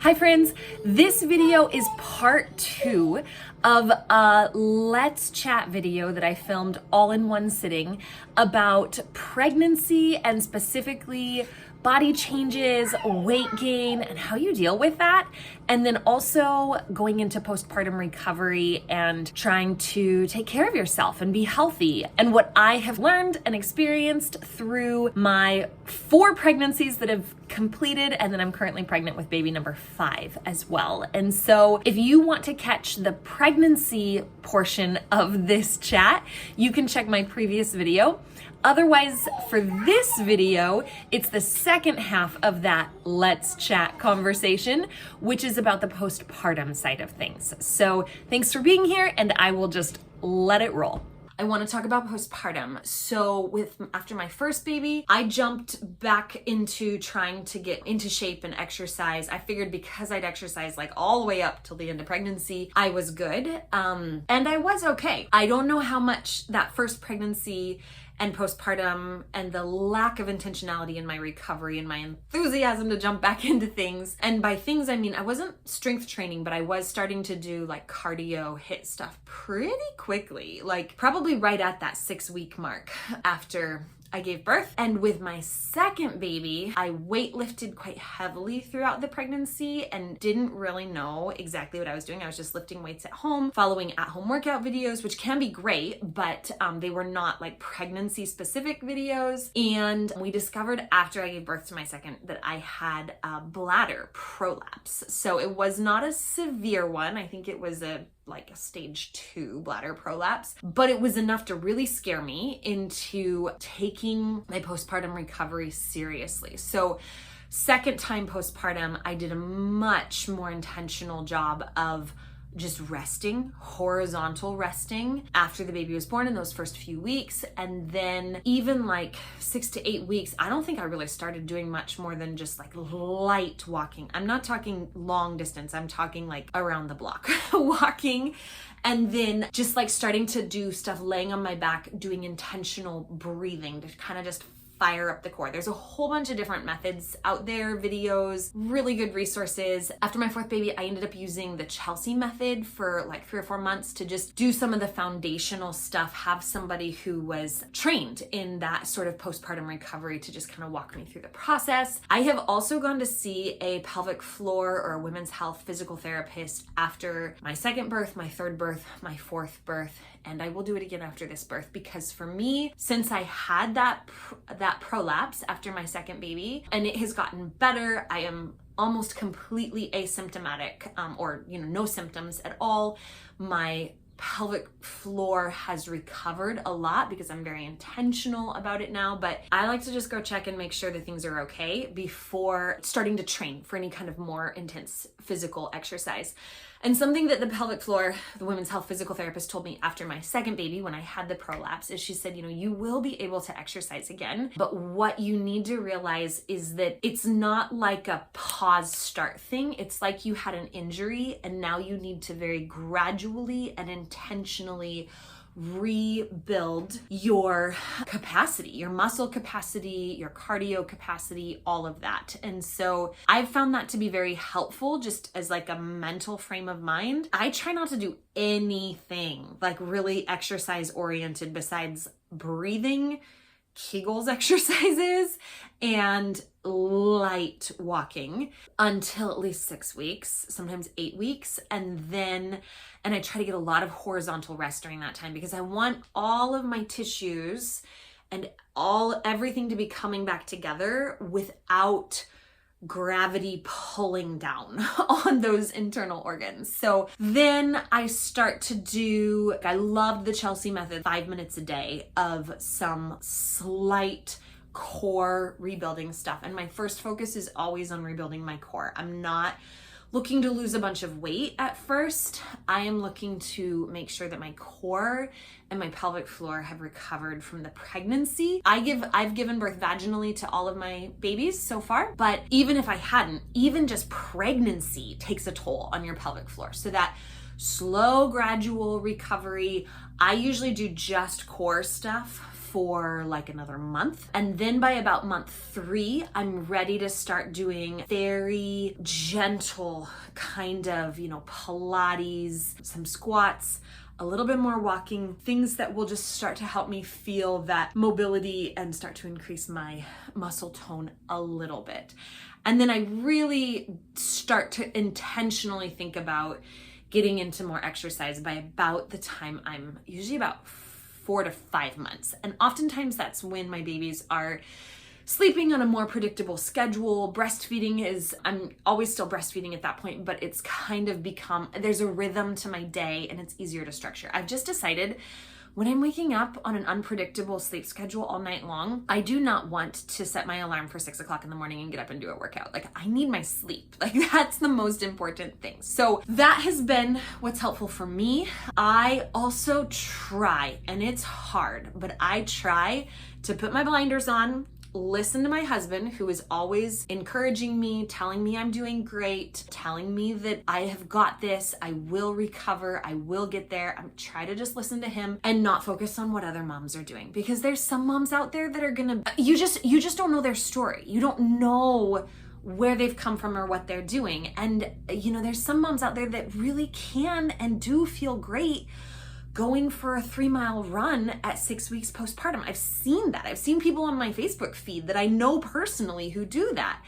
Hi friends, this video is part 2 of a Let's Chat video that I filmed all in one sitting about pregnancy and specifically body changes, weight gain, and how you deal with that. And then also going into postpartum recovery and trying to take care of yourself and be healthy. And what I have learned and experienced through my 4 pregnancies that have completed, and then I'm currently pregnant with baby number 5 as well. And so if you want to catch the pregnancy portion of this chat, you can check my previous video. Otherwise, for this video, it's the second half of that Let's Chat conversation, which is about the postpartum side of things. So thanks for being here, and I will just let it roll. I want to talk about postpartum. So after my first baby, I jumped back into trying to get into shape and exercise. I figured because I'd exercised like all the way up till the end of pregnancy, I was good. And I was okay. I don't know how much that first pregnancy and postpartum and the lack of intentionality in my recovery and my enthusiasm to jump back into things. And by things, I mean, I wasn't strength training, but I was starting to do like cardio HIIT stuff pretty quickly, like probably right at that 6-week mark after I gave birth. And with my second baby, I weightlifted quite heavily throughout the pregnancy and didn't really know exactly what I was doing. I was just lifting weights at home, following at-home workout videos, which can be great, but they were not like pregnancy specific videos. And we discovered after I gave birth to my second that I had a bladder prolapse. So it was not a severe one. I think it was like a stage 2 bladder prolapse, but it was enough to really scare me into taking my postpartum recovery seriously. So second time postpartum, I did a much more intentional job of just resting, horizontal resting after the baby was born in those first few weeks. And then even like 6 to 8 weeks, I don't think I really started doing much more than just like light walking. I'm not talking long distance. I'm talking like around the block walking. And then just like starting to do stuff, laying on my back, doing intentional breathing to kind of just fire up the core. There's a whole bunch of different methods out there, videos, really good resources. After my 4th baby, I ended up using the Chelsea method for like 3 or 4 months to just do some of the foundational stuff, have somebody who was trained in that sort of postpartum recovery to just kind of walk me through the process. I have also gone to see a pelvic floor or a women's health physical therapist after my 2nd birth, my 3rd birth, my 4th birth, and I will do it again after this birth, because for me, since I had that prolapse after my 2nd baby and it has gotten better, I am almost completely asymptomatic, or no symptoms at all. My pelvic floor has recovered a lot because I'm very intentional about it now, but I like to just go check and make sure that things are okay before starting to train for any kind of more intense physical exercise. And something that the pelvic floor, the women's health physical therapist, told me after my 2nd baby when I had the prolapse is she said, you will be able to exercise again, but what you need to realize is that it's not like a pause start thing. It's like you had an injury and now you need to very gradually and intentionally rebuild your capacity, your muscle capacity, your cardio capacity, all of that. And so I've found that to be very helpful just as like a mental frame of mind. I try not to do anything like really exercise oriented besides breathing, Kegels exercises, and light walking until at least 6 weeks, sometimes 8 weeks. And I try to get a lot of horizontal rest during that time because I want all of my tissues and everything to be coming back together without gravity pulling down on those internal organs. So then I start to do, I loved the Chelsea method, 5 minutes a day of some slight core rebuilding stuff. And my first focus is always on rebuilding my core. I'm not looking to lose a bunch of weight at first. I am looking to make sure that my core and my pelvic floor have recovered from the pregnancy. I've given birth vaginally to all of my babies so far, but even if I hadn't, even just pregnancy takes a toll on your pelvic floor. So that slow, gradual recovery, I usually do just core stuff for like another month. And then by about month 3, I'm ready to start doing very gentle kind of, Pilates, some squats, a little bit more walking, things that will just start to help me feel that mobility and start to increase my muscle tone a little bit. And then I really start to intentionally think about getting into more exercise by about the time I'm usually about 4 to 5 months. And oftentimes that's when my babies are sleeping on a more predictable schedule. I'm always still breastfeeding at that point, but it's kind of there's a rhythm to my day and it's easier to structure. I've just decided when I'm waking up on an unpredictable sleep schedule all night long, I do not want to set my alarm for 6 o'clock in the morning and get up and do a workout. Like, I need my sleep. Like, that's the most important thing. So that has been what's helpful for me. I also try, and it's hard, but I try to put my blinders on, listen to my husband, who is always encouraging me, telling me I'm doing great, telling me that I have got this, I will recover, I will get there. I'm trying to just listen to him and not focus on what other moms are doing, because there's some moms out there that are you just don't know their story. You don't know where they've come from or what they're doing. And there's some moms out there that really can and do feel great going for a 3-mile run at 6 weeks postpartum. I've seen that. I've seen people on my Facebook feed that I know personally who do that.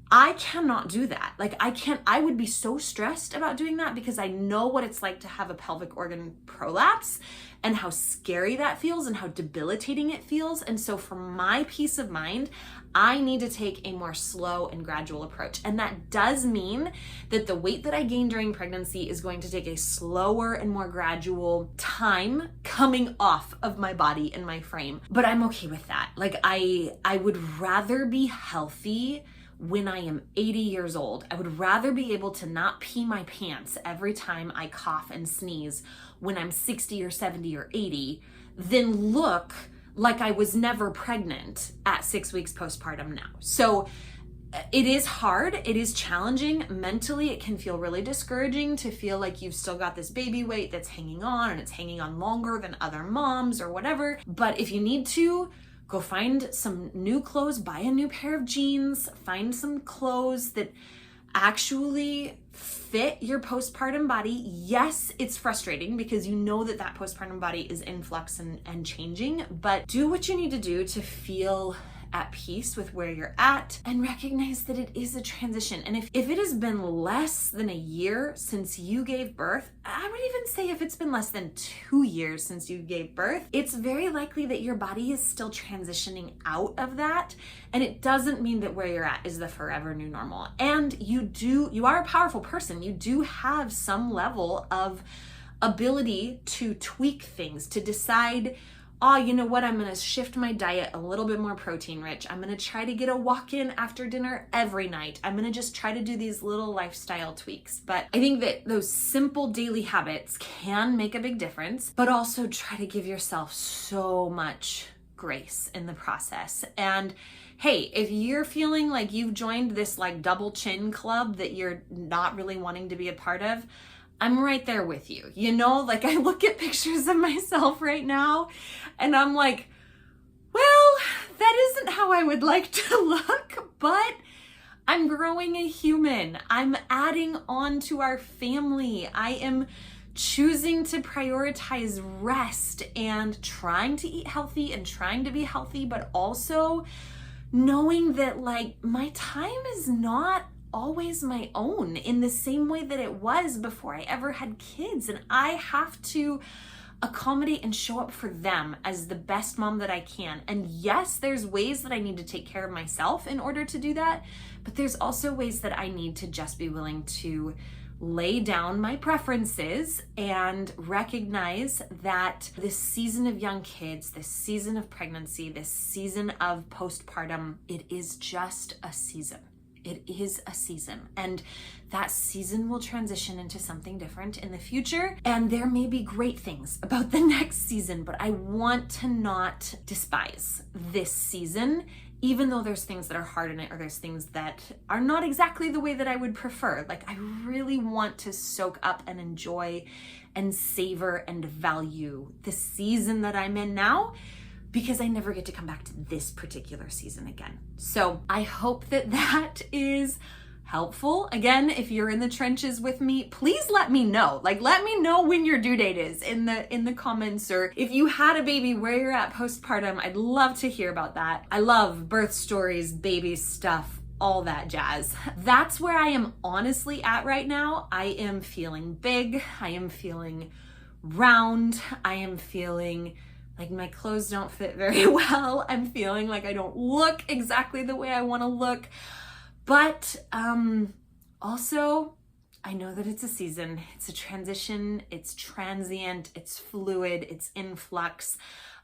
I cannot do that. Like, I would be so stressed about doing that because I know what it's like to have a pelvic organ prolapse and how scary that feels and how debilitating it feels. And so for my peace of mind, I need to take a more slow and gradual approach. And that does mean that the weight that I gain during pregnancy is going to take a slower and more gradual time coming off of my body and my frame. But I'm okay with that. Like, I would rather be healthy when I am 80 years old. I would rather be able to not pee my pants every time I cough and sneeze when I'm 60 or 70 or 80 than look like I was never pregnant at 6 weeks postpartum now. So it is hard. It is challenging. Mentally, it can feel really discouraging to feel like you've still got this baby weight that's hanging on and it's hanging on longer than other moms or whatever. But if you need to, go find some new clothes, buy a new pair of jeans, find some clothes that actually fit your postpartum body. Yes, it's frustrating because you know that postpartum body is in flux and changing, but do what you need to do to feel at peace with where you're at and recognize that it is a transition. And if it has been less than a year since you gave birth, I would even say if it's been less than 2 years since you gave birth, it's very likely that your body is still transitioning out of that. And it doesn't mean that where you're at is the forever new normal. And you are a powerful person. You do have some level of ability to tweak things, to decide, oh, you know what, I'm gonna shift my diet a little bit more protein rich. I'm gonna try to get a walk-in after dinner every night. I'm gonna just try to do these little lifestyle tweaks. But I think that those simple daily habits can make a big difference, but also try to give yourself so much grace in the process. And hey, if you're feeling like you've joined this like double chin club that you're not really wanting to be a part of, I'm right there with you. Like, I look at pictures of myself right now and I'm like, well, that isn't how I would like to look, but I'm growing a human. I'm adding on to our family. I am choosing to prioritize rest and trying to eat healthy and trying to be healthy, but also knowing that like my time is not always my own in the same way that it was before I ever had kids. And I have to accommodate and show up for them as the best mom that I can. And yes, there's ways that I need to take care of myself in order to do that, but there's also ways that I need to just be willing to lay down my preferences and recognize that this season of young kids, this season of pregnancy, this season of postpartum, it is just a season. It is a season, and that season will transition into something different in the future. And there may be great things about the next season, but I want to not despise this season, even though there's things that are hard in it or there's things that are not exactly the way that I would prefer. Like, I really want to soak up and enjoy and savor and value the season that I'm in now, because I never get to come back to this particular season again. So I hope that that is helpful. Again, if you're in the trenches with me, please let me know. Like, let me know when your due date is in the comments, or if you had a baby, where you're at postpartum. I'd love to hear about that. I love birth stories, baby stuff, all that jazz. That's where I am honestly at right now. I am feeling big. I am feeling round. I am feeling like my clothes don't fit very well. I'm feeling like I don't look exactly the way I want to look. But also, I know that it's a season, it's a transition, it's transient, it's fluid, it's in flux.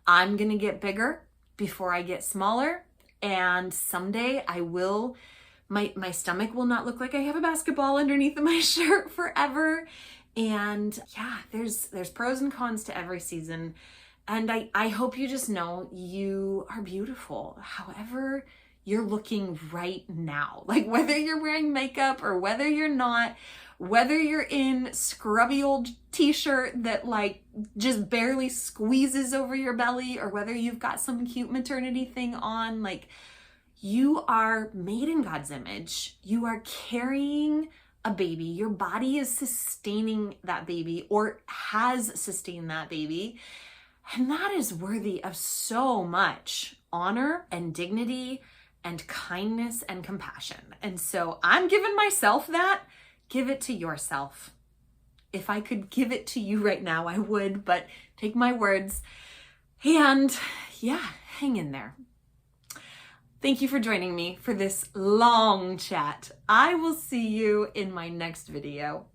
I'm gonna get bigger before I get smaller, and someday I will, my stomach will not look like I have a basketball underneath of my shirt forever. And yeah, there's pros and cons to every season. And I hope you just know you are beautiful, however you're looking right now. Like, whether you're wearing makeup or whether you're not, whether you're in scrubby old t-shirt that like just barely squeezes over your belly, or whether you've got some cute maternity thing on, like, you are made in God's image. You are carrying a baby. Your body is sustaining that baby, or has sustained that baby. And that is worthy of so much honor and dignity and kindness and compassion. And so I'm giving myself that. Give it to yourself. If I could give it to you right now, I would, but take my words. And yeah, hang in there. Thank you for joining me for this long chat. I will see you in my next video.